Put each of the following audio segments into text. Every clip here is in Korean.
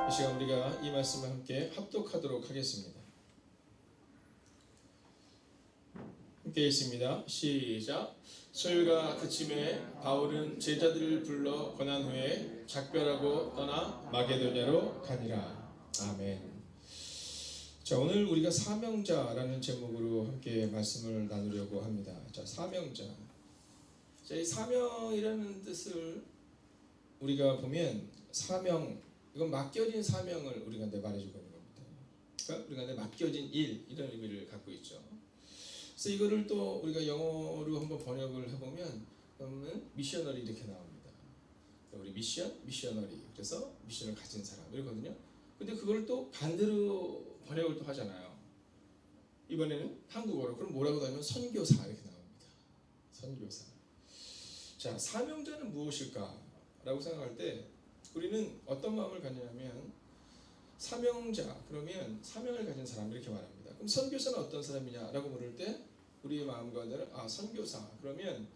이 시간 우리가 이 말씀을 함께 합독하도록 하겠습니다. 함께 있습니다. 시작. 수요일과 그침에 바울은 제자들을 불러 권한 후에 작별하고 떠나 마게도냐로 가니라. 아멘. 자, 오늘 우리가 사명자라는 제목으로 함께 말씀을 나누려고 합니다. 자, 사명자. 자, 이 사명이라는 뜻을 우리가 보면 사명, 이건 맡겨진 사명을 우리가 말해주고 있는 겁니다. 그러니까 우리가 맡겨진 일, 이런 의미를 갖고 있죠. 그래서 이거를 또 우리가 영어로 한번 번역을 해보면 그러면 미셔너리 이렇게 나옵니다. 우리 미셔너리. 그래서 미션을 가진 사람 이러거든요. 근데 그걸 또 반대로 번역을 또 하잖아요. 이번에는 한국어로. 그럼 뭐라고 하면 선교사 이렇게 나옵니다. 선교사. 자, 사명자는 무엇일까라고 생각할 때 우리는 어떤 마음을 갖냐면 사명자, 그러면 사명을 가진 사람 이렇게 말합니다. 그럼 선교사는 어떤 사람이냐라고 물을 때 우리의 마음과 다른 선교사, 그러면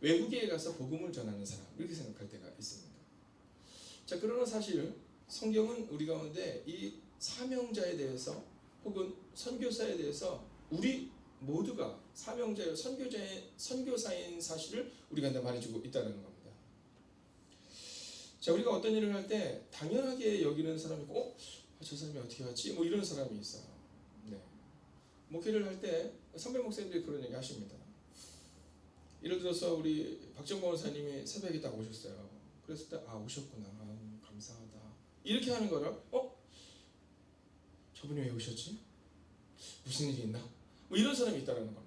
외국에 가서 복음을 전하는 사람 이렇게 생각할 때가 있습니다. 자, 그러나 사실 성경은 우리 가운데 이 사명자에 대해서 혹은 선교사에 대해서 우리 모두가 사명자요 선교사인 사실을 우리가 말해주고 있다는 겁니다. 자, 우리가 어떤 일을 할 때 당연하게 여기는 사람이 있고, 저 사람이 어떻게 하지? 뭐 이런 사람이 있어요. 네. 목회를 할 때 선배 목사님들이 그런 얘기 하십니다. 예를 들어서 우리 박정범 원사님이 새벽에 딱 오셨어요. 그랬을 때 오셨구나. 감사하다. 이렇게 하는 거를 저분이 왜 오셨지? 무슨 일이 있나? 뭐 이런 사람이 있다는 겁니다.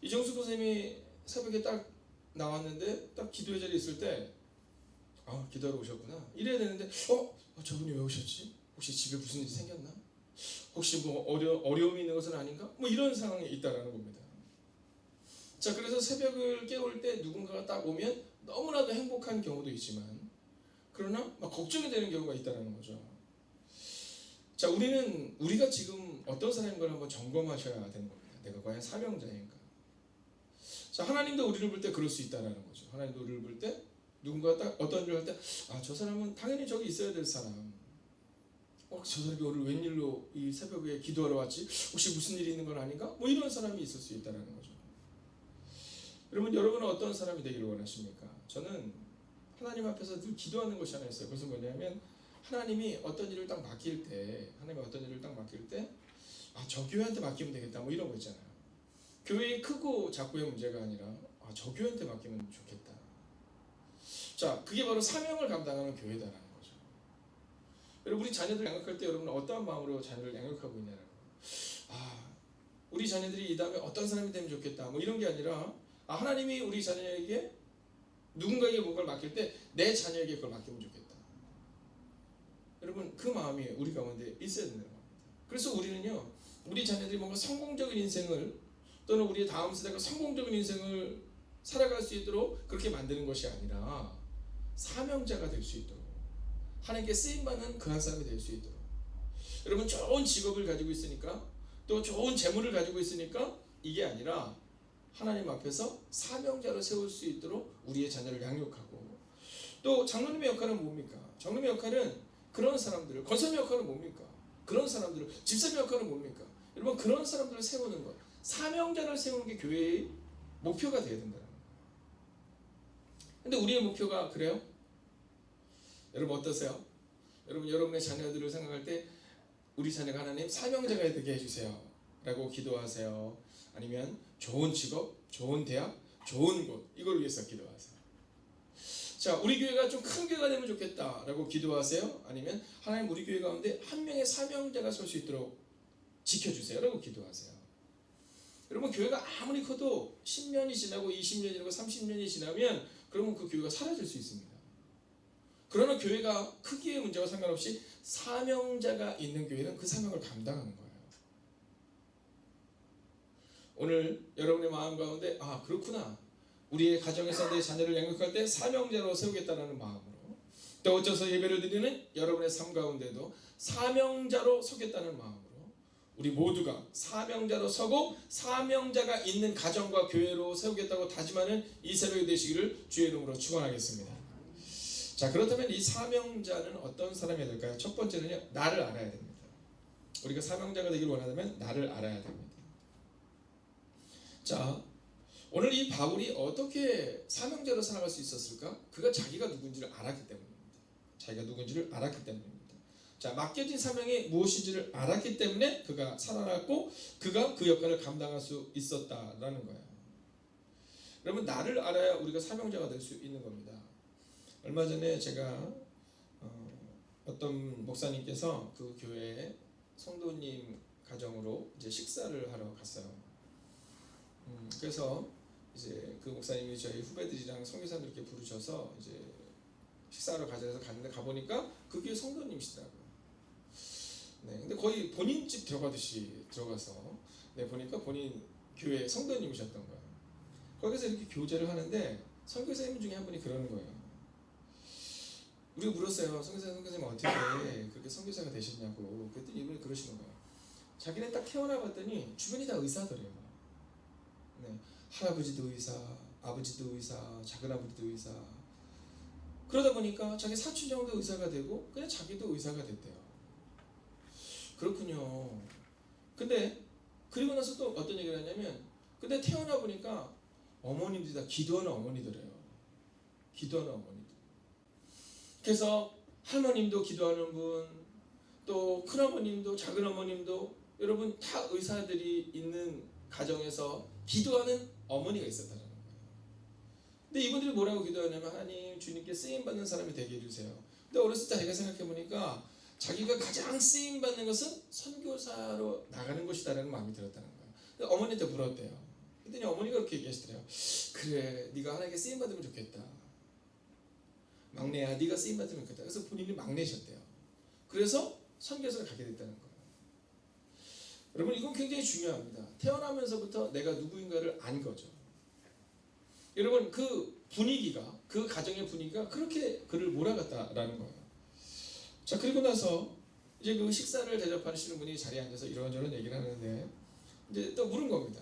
이정수 선생님이 새벽에 딱 나왔는데 딱 기도의 자리에 있을 때 기도하러 오셨구나. 이래야 되는데 저분이 왜 오셨지? 혹시 집에 무슨 일이 생겼나? 혹시 뭐 어려움이 있는 것은 아닌가? 뭐 이런 상황에 있다라는 겁니다. 자, 그래서 새벽을 깨울 때 누군가가 딱 오면 너무나도 행복한 경우도 있지만 그러나 막 걱정이 되는 경우가 있다라는 거죠. 자, 우리가 지금 어떤 사람인 걸 한번 점검하셔야 되는 겁니다. 내가 과연 사명자인가? 자, 하나님도 우리를 볼 때 그럴 수 있다라는 거죠. 하나님도 우리를 볼 때 누군가 딱 어떤 일을 할 때 저 사람은 당연히 저기 있어야 될 사람. 저 사람이 오늘 웬일로 이 새벽에 기도하러 왔지? 혹시 무슨 일이 있는 건 아닌가? 뭐 이런 사람이 있을 수 있다는 거죠. 여러분은 어떤 사람이 되기를 원하십니까? 저는 하나님 앞에서 늘 기도하는 것이 하나 있어요. 그것은 뭐냐면 하나님이 어떤 일을 딱 맡길 때 저 교회한테 맡기면 되겠다 뭐 이런 거 있잖아요. 교회의 크고 작고의 문제가 아니라 저 교회한테 맡기면 좋겠다. 자, 그게 바로 사명을 감당하는 교회다라는 거죠. 여러분, 우리 자녀들 양육할 때 여러분은 어떠한 마음으로 자녀를 양육하고 있냐는 거예요. 우리 자녀들이 이 다음에 어떤 사람이 되면 좋겠다 뭐 이런 게 아니라 하나님이 우리 자녀에게 누군가에게 뭔가를 맡길 때 내 자녀에게 그걸 맡기면 좋겠다. 여러분, 그 마음이 우리 가운데 있어야 된다는 겁니다. 그래서 우리는요, 우리 자녀들이 뭔가 성공적인 인생을 또는 우리의 다음 세대가 성공적인 인생을 살아갈 수 있도록 그렇게 만드는 것이 아니라 사명자가 될 수 있도록 하나님께 쓰임받는 그 한 사람이 될 수 있도록 여러분, 좋은 직업을 가지고 있으니까 또 좋은 재물을 가지고 있으니까 이게 아니라 하나님 앞에서 사명자로 세울 수 있도록 우리의 자녀를 양육하고 또 장로님의 역할은 뭡니까? 장로님의 역할은 그런 사람들을, 권사님의 역할은 뭡니까? 그런 사람들을, 집사님의 역할은 뭡니까? 여러분, 그런 사람들을 세우는 것, 사명자를 세우는 게 교회의 목표가 되어야 된다는 거예요. 근데 우리의 목표가 그래요? 여러분 어떠세요? 여러분의 자녀들을 생각할 때 우리 자녀가 하나님 사명자가 되게 해주세요 라고 기도하세요? 아니면 좋은 직업, 좋은 대학, 좋은 곳 이걸 위해서 기도하세요? 자, 우리 교회가 좀 큰 교회가 되면 좋겠다 라고 기도하세요? 아니면 하나님 우리 교회 가운데 한 명의 사명자가 설 수 있도록 지켜주세요 라고 기도하세요? 여러분, 교회가 아무리 커도 10년이 지나고 20년이 지나고 30년이 지나면 그러면 그 교회가 사라질 수 있습니다. 그러나 교회가 크기의 문제와 상관없이 사명자가 있는 교회는 그 사명을 감당하는 거예요. 오늘 여러분의 마음 가운데 그렇구나. 우리의 가정에서 내 자녀를 양육할 때 사명자로 세우겠다는 마음으로 또 어째서 예배를 드리는 여러분의 삶 가운데도 사명자로 서겠다는 마음으로 우리 모두가 사명자로 서고 사명자가 있는 가정과 교회로 세우겠다고 다짐하는 이 새벽이 되시기를 주의 이름으로 축원하겠습니다. 자, 그렇다면 이 사명자는 어떤 사람이 될까요? 첫 번째는요, 나를 알아야 됩니다. 우리가 사명자가 되길 원한다면 나를 알아야 됩니다. 자, 오늘 이 바울이 어떻게 사명자로 살아갈 수 있었을까? 그가 자기가 누군지를 알았기 때문입니다. 자기가 누군지를 알았기 때문입니다. 자, 맡겨진 사명이 무엇인지를 알았기 때문에 그가 살아났고 그가 그 역할을 감당할 수 있었다라는 거예요. 여러분, 나를 알아야 우리가 사명자가 될 수 있는 겁니다. 얼마 전에 제가 어떤 목사님께서 그 교회 성도님 가정으로 이제 식사를 하러 갔어요. 그래서 이제 그 목사님이 저희 후배들이랑 선교사들 이렇게 부르셔서 이제 식사하러 가자 해서 갔는데 가보니까 그 교회 성도님이시더라고요. 네, 근데 거의 본인 집 들어가듯이 들어가서 네, 보니까 본인 교회 성도님이셨던 거예요. 거기서 이렇게 교제를 하는데 선교사님 중에 한 분이 그러는 거예요. 우리가 물었어요. 선교사님 어떻게 그렇게 선교사가 되셨냐고. 그랬더니 이분이 그러시는 거예요. 자기네 딱 태어나 봤더니 주변이 다 의사더래요. 네, 할아버지도 의사, 아버지도 의사, 작은아버지도 의사. 그러다 보니까 자기 사촌 형도 의사가 되고 그냥 자기도 의사가 됐대요. 그렇군요. 근데 그리고 나서 또 어떤 얘기를 하냐면, 근데 태어나 보니까 어머님들이 다 기도하는 어머니더래요. 기도하는 어머니들. 그래서 할머님도 기도하는 분, 또 큰어머님도 작은어머님도 여러분 다 의사들이 있는 가정에서 기도하는 어머니가 있었다는 거예요. 근데 이분들이 뭐라고 기도하냐면, 하나님 주님께 쓰임받는 사람이 되게 해주세요. 근데 어렸을 때 제가 생각해보니까 자기가 가장 쓰임받는 것은 선교사로 나가는 것이다라는 마음이 들었다는 거예요. 근데 어머니한테 물었대요. 그랬더니 어머니가 그렇게 얘기하시더래요. 그래, 네가 하나님께 쓰임받으면 좋겠다. 막내야, 네가 쓰임받으면 좋겠다. 그래서 본인이 막내셨대요. 그래서 선교사를 가게 됐다는 거예요. 여러분, 이건 굉장히 중요합니다. 태어나면서부터 내가 누구인가를 안 거죠. 여러분, 그 분위기가, 그 가정의 분위기가 그렇게 그를 몰아갔다라는 거예요. 자, 그리고 나서 이제 그 식사를 대접하시는 분이 자리에 앉아서 이런저런 얘기를 하는데 이제 또 물은 겁니다.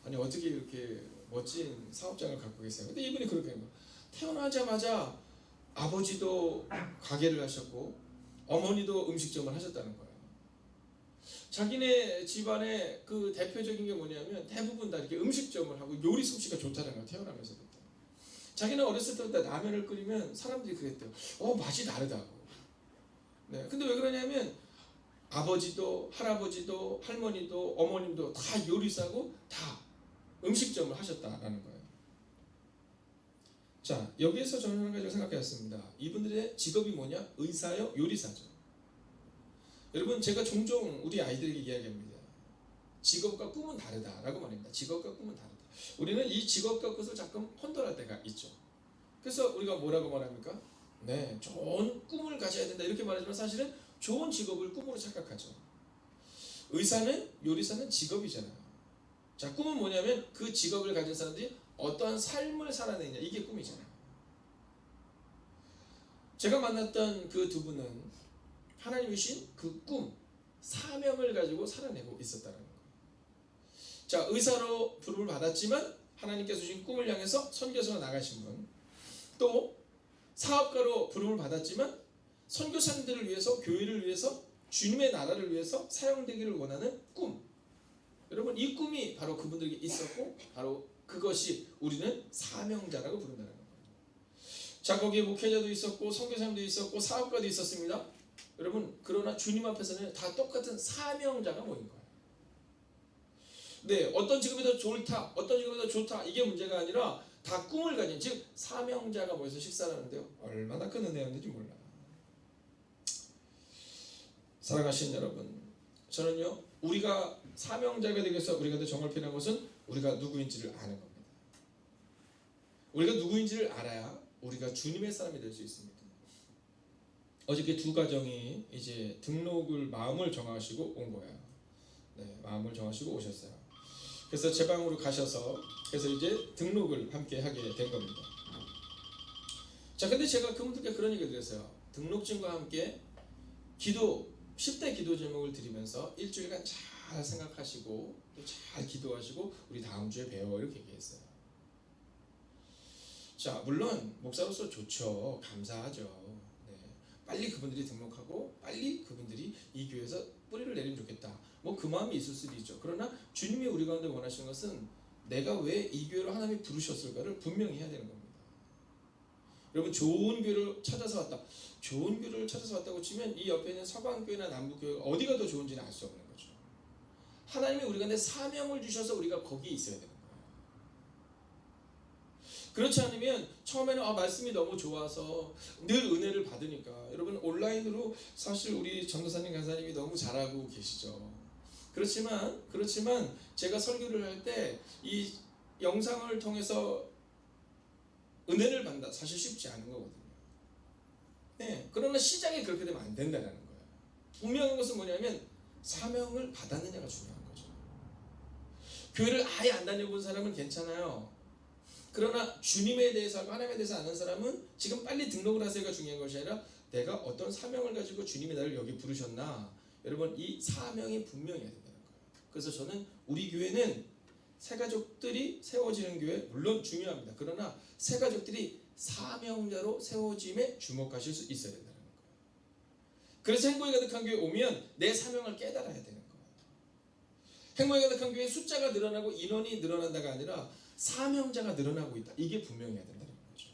아니, 어떻게 이렇게 멋진 사업장을 갖고 계세요? 근데 이분이 그렇게 해요. 태어나자마자 아버지도 가게를 하셨고 어머니도 음식점을 하셨다는 거예요. 자기네 집안의 그 대표적인 게 뭐냐면 대부분 다 이렇게 음식점을 하고 요리 솜씨가 좋다는 거예요. 태어나면서부터. 자기는 어렸을 때부터 라면을 끓이면 사람들이 그랬대요. 맛이 다르다고. 네, 근데 왜 그러냐면 아버지도 할아버지도 할머니도 어머님도 다 요리사고 다 음식점을 하셨다라는 거예요. 자, 여기에서 저는 한 가지를 생각해봤습니다. 이분들의 직업이 뭐냐? 의사요, 요리사죠. 여러분, 제가 종종 우리 아이들에게 이야기합니다. 직업과 꿈은 다르다라고 말합니다. 직업과 꿈은 다르다. 우리는 이 직업과 꿈을 자꾸 혼돈할 때가 있죠. 그래서 우리가 뭐라고 말합니까? 네, 좋은 꿈을 가져야 된다 이렇게 말하지만 사실은 좋은 직업을 꿈으로 착각하죠. 의사는, 요리사는 직업이잖아요. 자, 꿈은 뭐냐면 그 직업을 가진 사람들이 어떠한 삶을 살아내냐, 이게 꿈이잖아요. 제가 만났던 그 두 분은 하나님이 주신 그 꿈, 사명을 가지고 살아내고 있었다는 거예요. 자, 의사로 부름을 받았지만 하나님께서 주신 꿈을 향해서 선교사로 나가신 분, 또 사업가로 부름을 받았지만 선교사님들을 위해서, 교회를 위해서, 주님의 나라를 위해서 사용되기를 원하는 꿈. 여러분, 이 꿈이 바로 그분들에게 있었고 바로 그것이 우리는 사명자라고 부른다는 거예요. 자, 거기에 목회자도 있었고 선교사님도 있었고 사업가도 있었습니다. 여러분, 그러나 주님 앞에서는 다 똑같은 사명자가 모인 거예요. 네, 어떤 직업이 더 좋다, 어떤 직업이 더 좋다, 이게 문제가 아니라 다 꿈을 가진, 즉 사명자가 모여서 식사를 하는데요, 얼마나 큰 은혜였는지 몰라요. 사랑하시는 여러분, 저는요, 우리가 사명자가 되기 위해서 우리가 정말 필요한 것은 우리가 누구인지를 아는 겁니다. 우리가 누구인지를 알아야 우리가 주님의 사람이 될 수 있습니다. 어저께 두 가정이 이제 등록을 마음을 정하시고 온 거예요. 네, 마음을 정하시고 오셨어요. 그래서 제 방으로 가셔서 그래서 이제 등록을 함께 하게 된 겁니다. 자, 근데 제가 그분들께 그런 얘기를 드렸어요. 등록증과 함께 기도, 10대 기도 제목을 드리면서 일주일간 잘 생각하시고 또 잘 기도하시고 우리 다음 주에 봬요, 이렇게 얘기했어요. 자, 물론 목사로서 좋죠. 감사하죠. 네. 빨리 그분들이 등록하고 빨리 그분들이 이 교회에서 뿌리를 내리면 좋겠다. 뭐 그 마음이 있을 수도 있죠. 그러나 주님이 우리 가운데 원하시는 것은 내가 왜 이 교회로 하나님이 부르셨을까를 분명히 해야 되는 겁니다. 여러분, 좋은 교회를 찾아서 왔다. 좋은 교회를 찾아서 왔다고 치면 이 옆에 있는 서강교회나 남북교회가 어디가 더 좋은지는 알 수 없는 거죠. 하나님이 우리 가운데 사명을 주셔서 우리가 거기에 있어야 되는 거예요. 그렇지 않으면 처음에는 말씀이 너무 좋아서 늘 은혜를 받으니까, 여러분 온라인으로 사실 우리 전도사님 간사님이 너무 잘하고 계시죠. 그렇지만 제가 설교를 할 때 이 영상을 통해서 은혜를 받는다 사실 쉽지 않은 거거든요. 네, 그러나 시작이 그렇게 되면 안 된다는 거예요. 분명한 것은 뭐냐면 사명을 받았느냐가 중요한 거죠. 교회를 아예 안 다녀본 사람은 괜찮아요. 그러나 주님에 대해서 알고 하나님에 대해서 아는 사람은 지금 빨리 등록을 하세요가 중요한 것이 아니라 내가 어떤 사명을 가지고 주님이 나를 여기 부르셨나, 여러분 이 사명이 분명해야 된다는 거예요. 그래서 저는 우리 교회는 새가족들이 세워지는 교회 물론 중요합니다. 그러나 새가족들이 사명자로 세워짐에 주목하실 수 있어야 된다는 거예요. 그래서 행복이 가득한 교회 오면 내 사명을 깨달아야 되는 거예요. 행복이 가득한 교회 숫자가 늘어나고 인원이 늘어난다가 아니라 사명자가 늘어나고 있다. 이게 분명해야 된다는 거죠.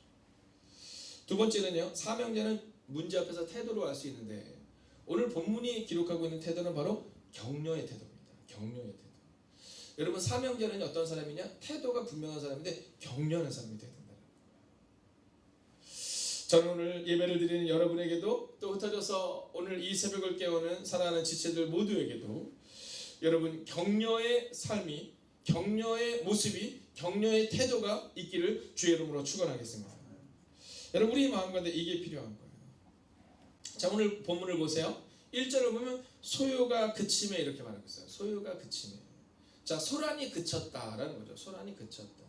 두 번째는요, 사명자는 문제 앞에서 태도로 알 수 있는데, 오늘 본문이 기록하고 있는 태도는 바로 격려의 태도입니다. 격려의 태도. 여러분, 사명자는 어떤 사람이냐? 태도가 분명한 사람인데 격려하는 사람이 되야 된다는 거예요. 저는 오늘 예배를 드리는 여러분에게도, 또 흩어져서 오늘 이 새벽을 깨우는 사랑하는 지체들 모두에게도 여러분 격려의 삶이, 격려의 모습이, 격려의 태도가 있기를 주의 이름으로 축원하겠습니다. 여러분, 우리 마음 가운데 이게 필요한 거예요. 자, 오늘 본문을 보세요. 1절을 보면 소요가 그침에 이렇게 말하고 있어요. 소요가 그침에. 자, 소란이 그쳤다라는 거죠. 소란이 그쳤다.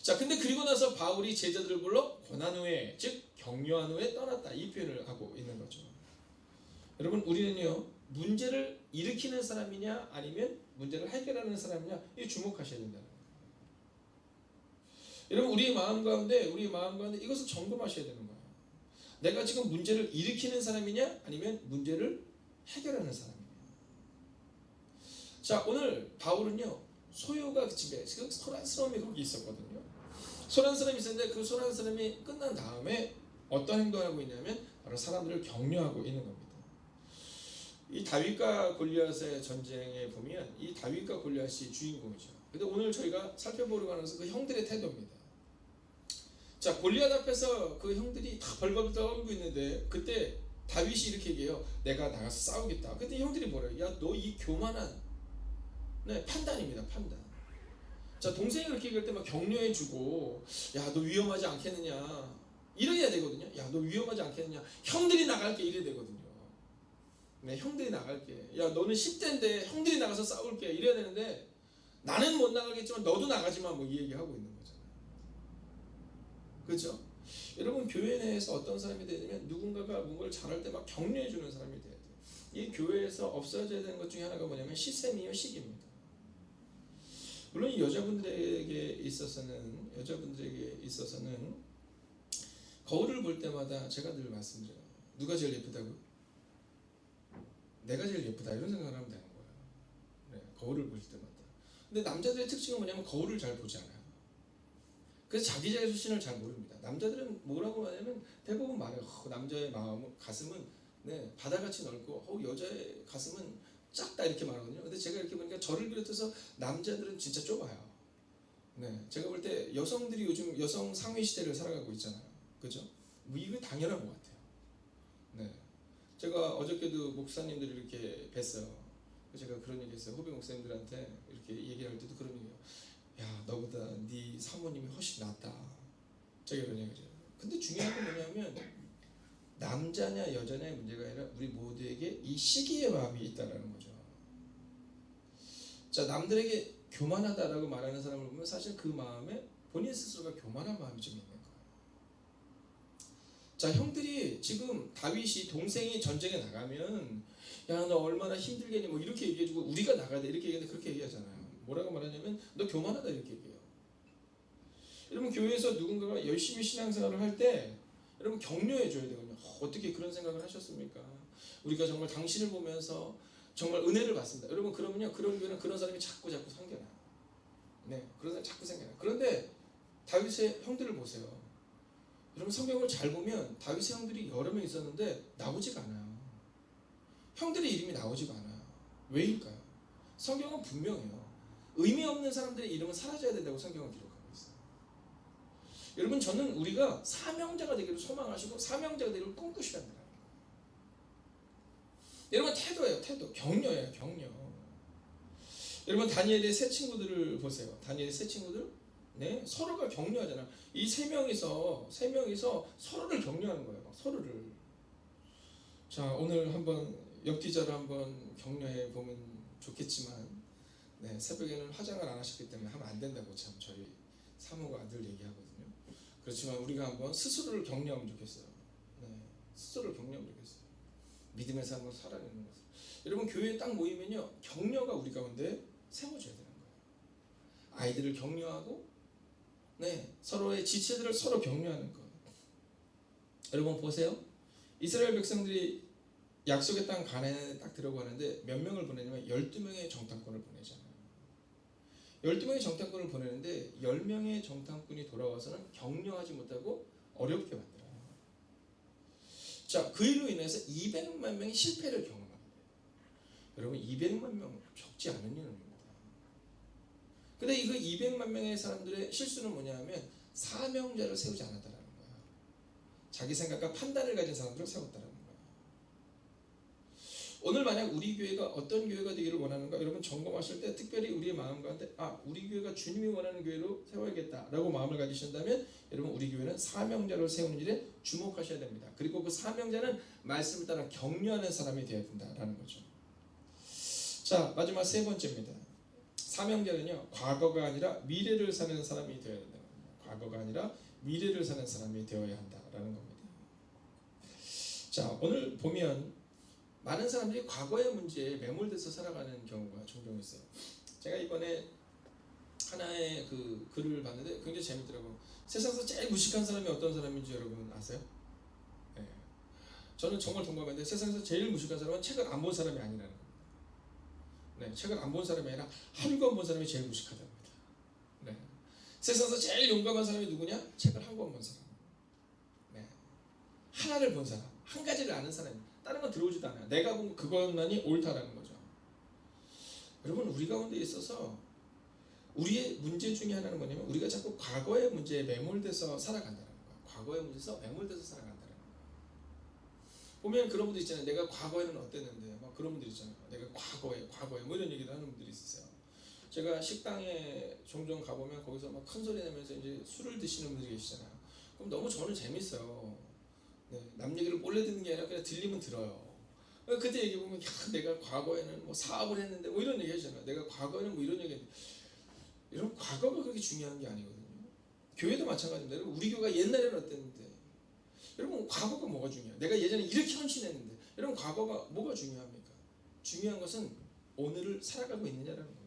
자, 근데 그리고 나서 바울이 제자들을 불러 권한 후에, 즉 격려한 후에 떠났다, 이 표현을 하고 있는 거죠. 여러분, 우리는요 문제를 일으키는 사람이냐 아니면 문제를 해결하는 사람이냐, 이 주목하셔야 된다는 거예요. 여러분, 우리 마음 가운데 이것을 점검하셔야 되는 거예요. 내가 지금 문제를 일으키는 사람이냐 아니면 문제를 해결하는 사람이냐. 자, 오늘 바울은요 소요가 그치게 소란스러움이 거기 있었거든요. 소란스러움이 있었는데 그 소란스러움이 끝난 다음에 어떤 행동을 하고 있냐면 바로 사람들을 격려하고 있는 겁니다. 이 다윗과 골리앗의 전쟁에 보면 이 다윗과 골리앗이 주인공이죠. 근데 오늘 저희가 살펴보려고 하는 것은 그 형들의 태도입니다. 자, 골리앗 앞에서 그 형들이 다 벌벌 떨고 있는데 그때 다윗이 이렇게 얘기해요. 내가 나가서 싸우겠다. 그때 형들이 뭐래요? 야, 너 이 교만한, 네, 판단입니다. 판단. 자, 동생이 그렇게 얘기할 때 막 격려해주고, 야, 너 위험하지 않겠느냐, 이래야 되거든요. 야, 너 위험하지 않겠느냐, 형들이 나갈게, 이래야 되거든요. 네, 형들이 나갈게. 야, 너는 10대인데 형들이 나가서 싸울게, 이래야 되는데 나는 못 나가겠지만 너도 나가지마, 뭐 이 얘기하고 있는 거잖아요. 그렇죠? 여러분, 교회 내에서 어떤 사람이 되냐면 누군가가 뭔가를 잘할 때 막 격려해주는 사람이 돼야 돼요. 이 교회에서 없어져야 되는 것 중에 하나가 뭐냐면 시샘이요, 식입니다. 물론 이 여자분들에게 있어서는 거울을 볼 때마다 제가 늘 말씀드려요. 누가 제일 예쁘다고? 내가 제일 예쁘다, 이런 생각을 하면 되는 거예요. 네, 거울을 볼 때마다. 근데 남자들의 특징은 뭐냐면 거울을 잘 보지 않아요. 그래서 자기 자신을 잘 모릅니다. 남자들은 뭐라고 하냐면 대부분 말해요. 남자의 마음, 가슴은, 네, 바다같이 넓고 여자의 가슴은 작다, 이렇게 말하거든요. 근데 제가 이렇게 보니까 저를 비롯해서 남자들은 진짜 좁아요. 네, 제가 볼 때 여성들이 요즘 여성 상위 시대를 살아가고 있잖아요. 그죠? 뭐 이거 당연한 것 같아요. 네, 제가 어저께도 목사님들을 이렇게 뵀어요. 제가 그런 얘기 했어요. 후배 목사님들한테 이렇게 얘기를 할 때도 그런 얘기예요. 야, 너보다 네 사모님이 훨씬 낫다, 제가 그런 얘기죠. 근데 중요한 건 뭐냐면 남자냐 여자냐의 문제가 아니라 우리 모두에게 이 시기의 마음이 있다는 거죠. 자, 남들에게 교만하다라고 말하는 사람을 보면 사실 그 마음에 본인 스스로가 교만한 마음이 좀 있는 거예요. 자, 형들이 지금 다윗이 동생이 전쟁에 나가면 야, 너 얼마나 힘들겠니, 뭐 이렇게 얘기해주고 우리가 나가야 돼, 이렇게 얘기하는데 그렇게 얘기하잖아요. 뭐라고 말하냐면 너 교만하다, 이렇게 얘기해요. 여러분 교회에서 누군가가 열심히 신앙생활을 할 때 여러분 격려해 줘야 되거든요. 어떻게 그런 생각을 하셨습니까? 우리가 정말 당신을 보면서 정말 은혜를 받습니다. 여러분 그러면요 그런 교회는 그런 사람이 자꾸 생겨나요. 네, 그런 사람이 자꾸 생겨나요. 그런데 다윗의 형들을 보세요. 여러분 성경을 잘 보면 다윗의 형들이 여러 명 있었는데 나오지가 않아요. 형들의 이름이 나오지가 않아요. 왜일까요? 성경은 분명해요. 의미 없는 사람들의 이름은 사라져야 된다고 성경은 기록하고 있어요. 여러분 저는 우리가 사명자가 되기를 소망하시고 사명자가 되기를 꿈꾸셔야 돼요. 여러분 태도예요. 태도. 격려예요. 격려. 여러분 다니엘의 세 친구들을 보세요. 다니엘의 세 친구들 네 서로가 격려하잖아요. 이 세 명이서 서로를 격려하는 거예요. 막 서로를. 자 오늘 한번 옆뒤자를 한번 격려해 보면 좋겠지만 네 새벽에는 화장을 안 하셨기 때문에 하면 안 된다고 참 저희 사모가 늘 얘기하거든요. 그렇지만 우리가 한번 스스로를 격려하면 좋겠어요. 네 스스로를 격려하면 좋겠어요. 믿음의 삶을 살아내는 것을. 여러분 교회에 딱 모이면요 격려가 우리 가운데 세워져야 되는 거예요. 아이들을 격려하고 네 서로의 지체들을 서로 격려하는 것. 여러분 보세요. 이스라엘 백성들이 약속의 땅 가나안에 딱 들어가는데 몇 명을 보내냐면 12명의 정탐꾼을 보내잖아요. 12명의 정탐꾼을 보내는데 10명의 정탐꾼이 돌아와서는 격려하지 못하고 어렵게 만들어요. 자, 그 일로 인해서 200만 명이 실패를 경험합니다. 여러분 200만 명 적지 않은 인원입니다. 근데 이거 200만 명의 사람들의 실수는 뭐냐면 사명자를 세우지 않았다라는 거예요. 자기 생각과 판단을 가진 사람들을 세웠다라는 거예요. 오늘 만약 우리 교회가 어떤 교회가 되기를 원하는가 여러분 점검하실 때 특별히 우리의 마음 가운데 우리 교회가 주님이 원하는 교회로 세워야겠다라고 마음을 가지신다면 여러분 우리 교회는 사명자를 세우는 일에 주목하셔야 됩니다. 그리고 그 사명자는 말씀을 따라 격려하는 사람이 되어야 된다라는 거죠. 자 마지막 세 번째입니다. 사명자는요 과거가 아니라 미래를 사는 사람이 되어야 된다. 과거가 아니라 미래를 사는 사람이 되어야 한다라는 겁니다. 자 오늘 보면 많은 사람들이 과거의 문제에 매몰돼서 살아가는 경우가 종종 있어요. 제가 이번에 하나의 그 글을 봤는데 굉장히 재밌더라고요. 세상에서 제일 무식한 사람이 어떤 사람인지 여러분 아세요? 네. 저는 정말 동감하는데 세상에서 제일 무식한 사람은 책을 안 본 사람이 아니라는 겁니다. 네, 책을 안 본 사람이 아니라 한 권 본 사람이 제일 무식하다는 겁니다. 네. 세상에서 제일 용감한 사람이 누구냐? 책을 한 권 본 사람. 네. 하나를 본 사람, 한 가지를 아는 사람입니다. 다른 건 들어오지도 않아요. 내가 본 그것만이 옳다라는 거죠. 여러분 우리 가운데 있어서 우리의 문제 중에 하나는 뭐냐면 우리가 자꾸 과거의 문제에 매몰돼서 살아간다는 거예요. 과거의 문제에서 매몰돼서 살아간다는 거예요. 보면 그런 분들 있잖아요. 내가 과거에는 어땠는데 막 그런 분들 있잖아요. 내가 과거에 뭐 이런 얘기를 하는 분들이 있어요. 제가 식당에 종종 가보면 거기서 막 큰 소리 내면서 이제 술을 드시는 분들이 계시잖아요. 그럼 너무 저는 재밌어요. 네, 남 얘기를 몰래 듣는 게 아니라 그냥 들리면 들어요. 그때 얘기 보면 내가 과거에는 뭐 사업을 했는데 뭐 이런 얘기 하잖아요. 내가 과거에는 뭐 이런 얘기 했는데 여러분 과거가 그렇게 중요한 게 아니거든요. 교회도 마찬가지입니다. 여러분 우리 교회가 옛날에는 어땠는데 여러분 과거가 뭐가 중요해요? 내가 예전에 이렇게 헌신했는데 여러분 과거가 뭐가 중요합니까? 중요한 것은 오늘을 살아가고 있느냐라는 겁니다.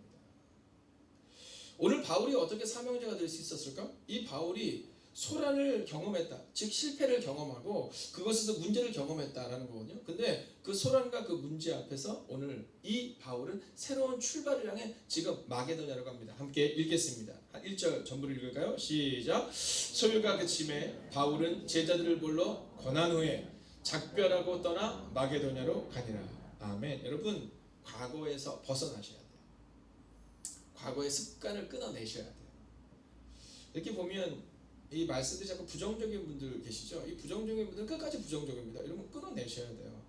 오늘 바울이 어떻게 사명자가 될 수 있었을까? 이 바울이 소란을 경험했다. 즉 실패를 경험하고 그것에서 문제를 경험했다라는 거거든요. 근데 그 소란과 그 문제 앞에서 오늘 이 바울은 새로운 출발을 향해 지금 마게도냐로 갑니다. 함께 읽겠습니다. 한 1절 전부를 읽을까요? 시작. 소요가 그침에 바울은 제자들을 불러 권한 후에 작별하고 떠나 마게도냐로 가니라. 아멘. 여러분 과거에서 벗어나셔야 돼요. 과거의 습관을 끊어내셔야 돼요. 이렇게 보면 이 말씀들이 자꾸 부정적인 분들 계시죠? 이 부정적인 분들은 끝까지 부정적입니다. 여러분 끊어내셔야 돼요.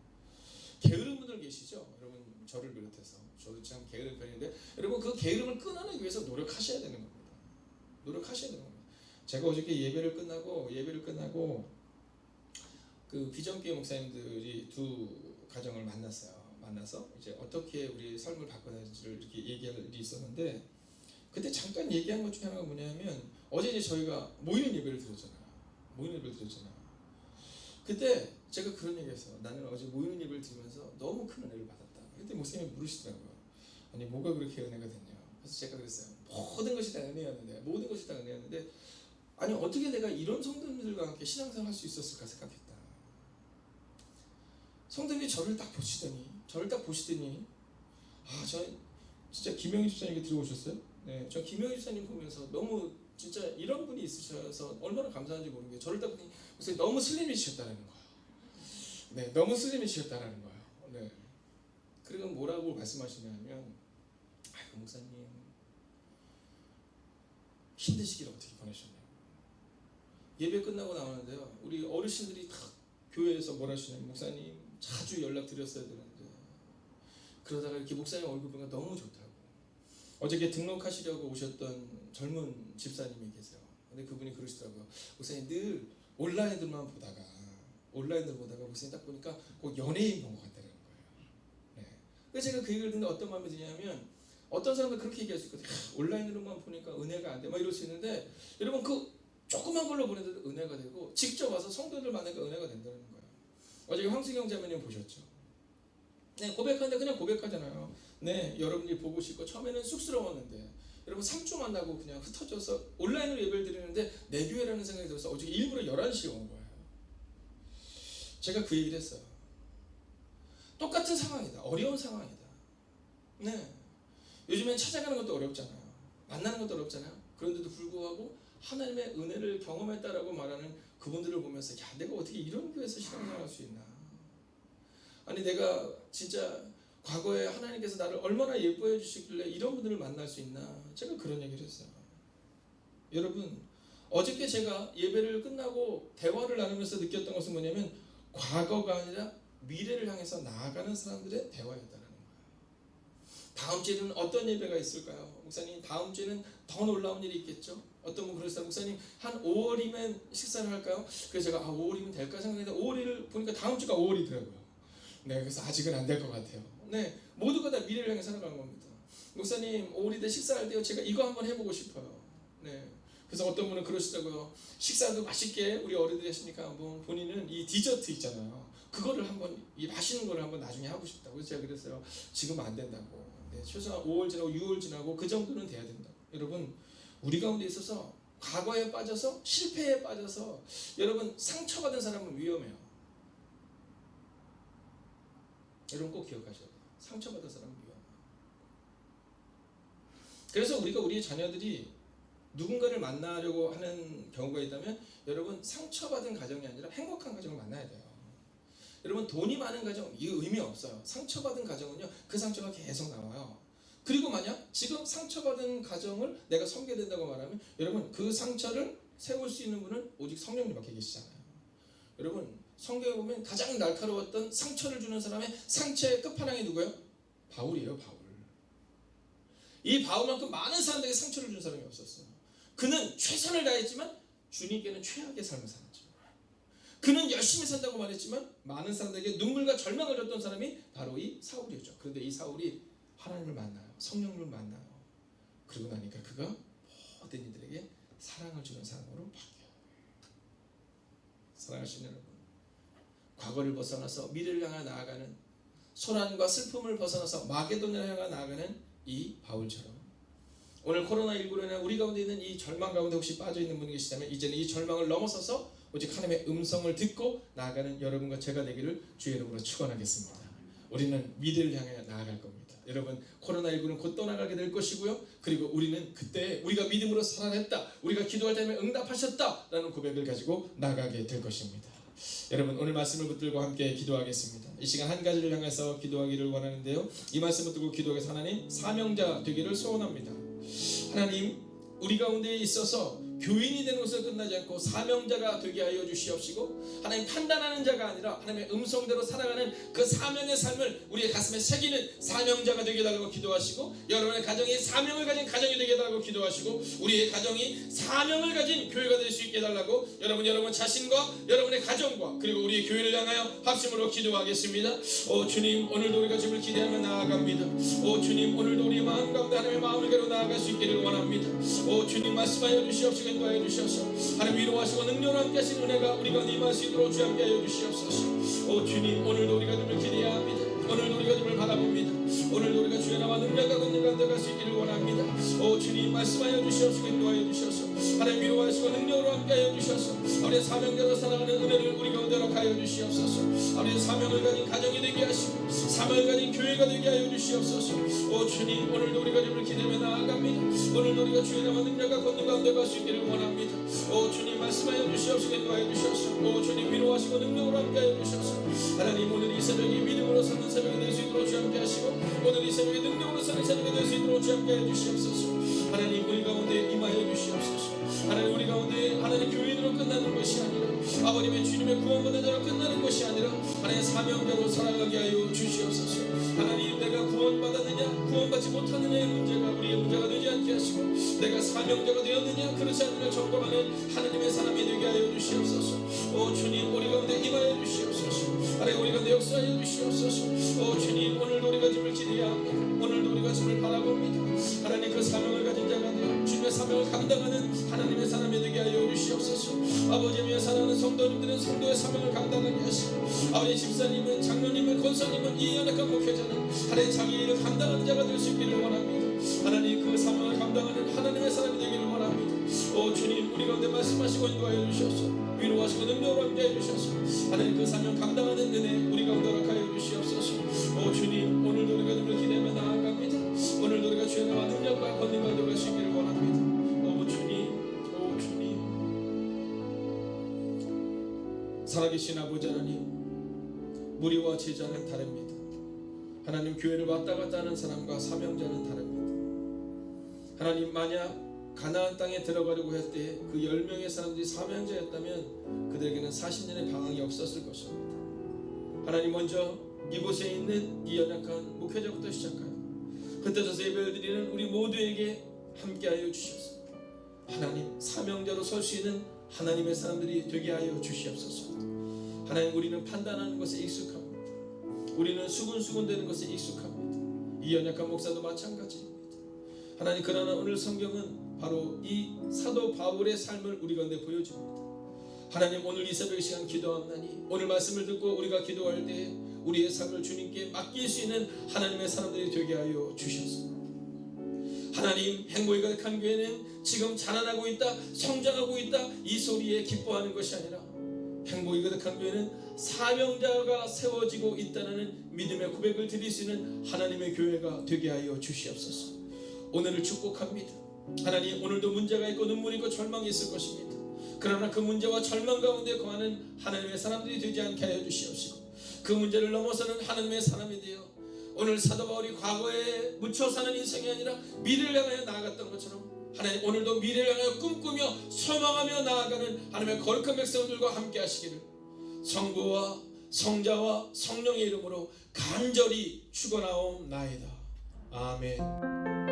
게으른 분들 계시죠? 여러분 저를 비롯해서 저도 참 게으른 편인데 여러분 그 게으름을 끊어내기 위해서 노력하셔야 되는 겁니다. 노력하셔야 되는 겁니다. 제가 어저께 예배를 끝나고 그 비전교회 목사님들이 두 가정을 만나서 이제 어떻게 우리 삶을 바꿔야지를 이렇게 얘기할 일이 있었는데 그때 잠깐 얘기한 것 중에 하나가 뭐냐면 어제 이제 저희가 모이는 예배를 드렸잖아요. 그때 제가 그런 얘기했어요. 나는 어제 모이는 예배를 드리면서 너무 큰 은혜를 받았다. 그때 목사님이 물으시더라고요. 아니 뭐가 그렇게 은혜가 됐냐. 그래서 제가 그랬어요. 모든 것이 다 은혜였는데 아니 어떻게 내가 이런 성도님들과 함께 신앙생활 할 수 있었을까 생각했다. 성도님이 저를 딱 보시더니 저 진짜 김영희 집사님께 들어오셨어요? 네, 저 김영희 집사님 보면서 너무 진짜 이런 분이 있으셔서 얼마나 감사한지 모르는 게 저를 딱 보니 목사님 너무 슬림해지셨다는 거예요. 네, 너무 슬림해지셨다는 거예요. 네. 그리고 뭐라고 말씀하시냐면, 아이고 목사님 힘드시기를 어떻게 보내셨냐고. 예배 끝나고 나오는데요, 우리 어르신들이 다 교회에서 뭐라 하시냐면, 목사님 자주 연락드렸어야 되는데 그러다가 이렇게 목사님 얼굴 보니까 너무 좋다고. 어저께 등록하시려고 오셨던 젊은 집사님이 계세요. 근데 그분이 그러시더라고요. 목사님 늘 온라인으로만 보다가 목사님 딱 보니까 꼭 연예인 본 것 같다는 거예요. 네. 그래서 제가 그 얘기를 듣는데 어떤 마음이 드냐면, 어떤 사람들 그렇게 얘기할 수 있거든요. 온라인으로만 보니까 은혜가 안 돼, 막 이럴 수 있는데, 여러분 그 조그만 걸로 보내도 은혜가 되고 직접 와서 성도들 만나니까 은혜가 된다는 거예요. 어저께 황수경 자매님 보셨죠? 네, 고백하는데 그냥 고백하잖아요. 네, 여러분이 보고 싶고 처음에는 쑥스러웠는데 여러분 3주 만나고 그냥 흩어져서 온라인으로 예배를 드리는데 내 교회라는 생각이 들어서 어저께 일부러 11시에 온 거예요. 제가 그 얘기를 했어요. 똑같은 상황이다. 어려운 상황이다. 네, 요즘엔 찾아가는 것도 어렵잖아요. 만나는 것도 어렵잖아요. 그런데도 불구하고 하나님의 은혜를 경험했다라고 말하는 그분들을 보면서, 야, 내가 어떻게 이런 교회에서 신앙생활 할 수 있나. 아니 내가 진짜 과거에 하나님께서 나를 얼마나 예뻐해 주시길래 이런 분들을 만날 수 있나. 제가 그런 얘기를 했어요. 여러분, 어저께 제가 예배를 끝나고 대화를 나누면서 느꼈던 것은 뭐냐면, 과거가 아니라 미래를 향해서 나아가는 사람들의 대화였다는 거예요. 다음 주에는 어떤 예배가 있을까요? 목사님 다음 주에는 더 놀라운 일이 있겠죠? 어떤 분 그러시더라고요. 목사님 한 5월이면 식사를 할까요? 그래서 제가 5월이면 될까 생각했는데 5월을 보니까 다음 주가 5월이더라고요. 네, 그래서 아직은 안 될 것 같아요. 네, 모두가 다 미래를 향해 살아가는 겁니다. 목사님 5월이 때 식사할 때요, 제가 이거 한번 해보고 싶어요. 네, 그래서 어떤 분은 그러시더라고요. 식사도 맛있게 우리 어른들이 하시니까 한번 본인은 이 디저트 있잖아요, 그거를 한번, 이 맛있는 거를 한번 나중에 하고 싶다고. 그래서 제가 그랬어요. 지금 안 된다고. 네, 최소한 5월 지나고 6월 지나고 그 정도는 돼야 된다고. 여러분, 우리 가운데 있어서 과거에 빠져서 실패에 빠져서 여러분 상처받은 사람은 위험해요. 여러분 꼭 기억하셔야 돼요. 상처받은 사람은 위험해요. 그래서 우리가 우리의 자녀들이 누군가를 만나려고 하는 경우가 있다면, 여러분 상처받은 가정이 아니라 행복한 가정을 만나야 돼요. 여러분 돈이 많은 가정, 이거 의미 없어요. 상처받은 가정은요, 그 상처가 계속 나와요. 그리고 만약 지금 상처받은 가정을 내가 섬겨야 된다고 말하면, 여러분 그 상처를 세울 수 있는 분은 오직 성령님밖에 계시잖아요. 여러분 성경에 보면 가장 날카로웠던 상처를 주는 사람의 상처의 끝판왕이 누구예요? 바울이에요. 바울. 이 바울만큼 많은 사람들에게 상처를 준 사람이 없었어요. 그는 최선을 다했지만 주님께는 최악의 삶을 살았죠. 그는 열심히 산다고 말했지만 많은 사람들에게 눈물과 절망을 줬던 사람이 바로 이 사울이었죠. 그런데 이 사울이 하나님을 만나요. 성령님을 만나요. 그리고 나니까 그가 모든 이들에게 사랑을 주는 사람으로 바뀌어요. 사랑하시는 여러분, 과거를 벗어나서 미래를 향해 나아가는, 소란과 슬픔을 벗어나서 마게도냐를 향해 나아가는 이 바울처럼, 오늘 코로나19로 인해 우리 가운데 있는 이 절망 가운데 혹시 빠져있는 분이 계시다면, 이제는 이 절망을 넘어서서 오직 하나님의 음성을 듣고 나아가는 여러분과 제가 되기를 주의 이름으로 축원하겠습니다. 우리는 미래를 향해 나아갈 겁니다. 여러분, 코로나19는 곧 떠나가게 될 것이고요. 그리고 우리는 그때 우리가 믿음으로 살아냈다, 우리가 기도할 때 응답하셨다라는 고백을 가지고 나가게 될 것입니다. 여러분, 오늘 말씀을 붙들고 함께 기도하겠습니다. 이 시간 한 가지를 향해서 기도하기를 원하는데요, 이 말씀을 붙들고 기도하기 위해서 하나님 사명자 되기를 소원합니다. 하나님, 우리 가운데 있어서 교인이 되는 것을 끝나지 않고 사명자가 되게 하여 주시옵시고, 하나님 판단하는 자가 아니라 하나님의 음성대로 살아가는 그 사명의 삶을 우리의 가슴에 새기는 사명자가 되게 해달라고 기도하시고, 여러분의 가정이 사명을 가진 가정이 되게 해달라고 기도하시고, 우리의 가정이 사명을 가진 교회가 될 수 있게 해달라고 여러분 자신과 여러분의 가정과 그리고 우리의 교회를 향하여 합심으로 기도하겠습니다. 오 주님, 오늘도 우리가 주님을 기대하며 나아갑니다. 오 주님, 오늘도 우리의 마음 가운데 하나님의 마음을 가로 나아갈 수 있기를 원합니다. 오 주님, 말씀하여 주시옵시고 인도하여 주셔서 하나님 위로하시고 능력을 함께 하신 은혜가 우리 가운데 임할 수 있도록 주 함께 하여 주시옵소서. 오 주님, 오늘도 우리가 주님을 기대해야 합니다. 오늘도 우리가 주님을 바라봅니다. 오늘도 우리가 주의 나와 능력과 권능과 들어갈 수 있기를 원합니다. 오 주님, 말씀하여 주시옵시고 인도하여 주셔서 하나님 위로하시고 능력으로 함께하여 주셔서 우리의 사명대로 살아가는 은혜를 우리 가운데 허락하여 주시옵소서. 우리의 사명을 가진 가정이 되게 하시고 사명을 가진 교회가 되게 하여 주시옵소서. 오 주님, 오늘도 우리가 주를 기대며 나아갑니다. 오늘도 우리가 주의 나와 능력과 권능 가운데 갈 수 있기를 원합니다. 오 주님, 말씀하여 주시옵소서. 인도하여 주시옵소서. 오 주님, 위로하시고 능력으로 함께하여 주셔서 하나님, 오늘 이 새벽이 믿음으로 사는 새벽이 될 수 있도록 주 함께 하시고 오늘 이 새벽이 능력으로 사는 새벽이 될 수 있도록 주 함께 해 주시옵소서. 하나님, 우리 가운데 임하여 주시옵소서. 하나님, 우리 가운데 하나님 교인으로 끝나는 것이 아니라 아버님의 주님의 구원받는 자로 끝나는 것이 아니라 하나님 사명대로 살아가게 하여 주시옵소서. 하나님, 내가 구원받았느냐 구원받지 못하느냐의 문제가 우리의 문제가 되지 않게 하시고 내가 사명자가 되었느냐 그렇지 않느냐 점검하는 하나님의 사람이 되게 하여 주시옵소서. 오 주님, 우리 가운데 임하여 주시옵소서. 하나님, 우리 가운데 역사하여 주시옵소서. 오 주님, 오늘도 우리가 주를 기대합니다. 오늘도 우리가 주를 바라봅니다. 하나님, 그 사명을 가진 자가 되어 주님의 사명을 감당하는 하나님의 사람이 되게 하여 주시옵소서. 아버지의 사랑하는 성도님들은 성도의 사명을 감당하게 하시고 아버지 집사님은 장로님은 권사님은 이 연약한 목회자는 하나님 자기 일을 감당하는 자가 될 수 있기를 원합니다. 하나님, 그 사명을 감당하는 하나님의 사람이 되기를 원합니다. 오 주님, 우리 가운데 말씀하시고 인도하여 주셔서 위로하시고 능력으로 함께해 주셔서 하나님, 그 사명 감당하는 은혜 우리 가운데 허락하여 주시옵소서. 오 주님, 오늘도 우리가 주를 기대하며 나아갑니다. 오늘도 우리가 주의 나와 능력과 권능 가운데 갈 수 있기를 원합니다. 오 주님, 살아계신 아버지 하나님, 무리와 제자는 다릅니다. 하나님, 교회를 왔다 갔다 하는 사람과 사명자는 다릅니다. 하나님, 만약 가나안 땅에 들어가려고 할 때 그 10명의 사람들이 사명자였다면 그들에게는 40년의 방황이 없었을 것입니다. 하나님, 먼저 이곳에 있는 이 연약한 목회자부터 시작하여 흩어져서 예배를 드리는 우리 모두에게 함께하여 주셔서 하나님, 사명자로 설 수 있는 하나님의 사람들이 되게 하여 주시옵소서. 하나님, 우리는 판단하는 것에 익숙합니다. 우리는 수군수군되는 것에 익숙합니다. 이 연약한 목사도 마찬가지입니다. 하나님, 그러나 오늘 성경은 바로 이 사도 바울의 삶을 우리 가운데 보여줍니다. 하나님, 오늘 이 새벽 시간 기도합나니 오늘 말씀을 듣고 우리가 기도할 때 우리의 삶을 주님께 맡길 수 있는 하나님의 사람들이 되게 하여 주셔서 하나님, 행복이 가득한 교회는 지금 자라나고 있다, 성장하고 있다 이 소리에 기뻐하는 것이 아니라 행복이 가득한 교회는 사명자가 세워지고 있다는 믿음의 고백을 드릴 수 있는 하나님의 교회가 되게 하여 주시옵소서. 오늘을 축복합니다. 하나님, 오늘도 문제가 있고 눈물이 있고 절망이 있을 것입니다. 그러나 그 문제와 절망 가운데 거하는 하나님의 사람들이 되지 않게 하여 주시옵시고 그 문제를 넘어서는 하나님의 사람이 되어 오늘 사도 바울이 과거에 묻혀 사는 인생이 아니라 미래를 향하여 나아갔던 것처럼 하나님, 오늘도 미래를 향하여 꿈꾸며 소망하며 나아가는 하나님의 거룩한 백성들과 함께 하시기를 성부와 성자와 성령의 이름으로 간절히 축원하옵나이다. 아멘.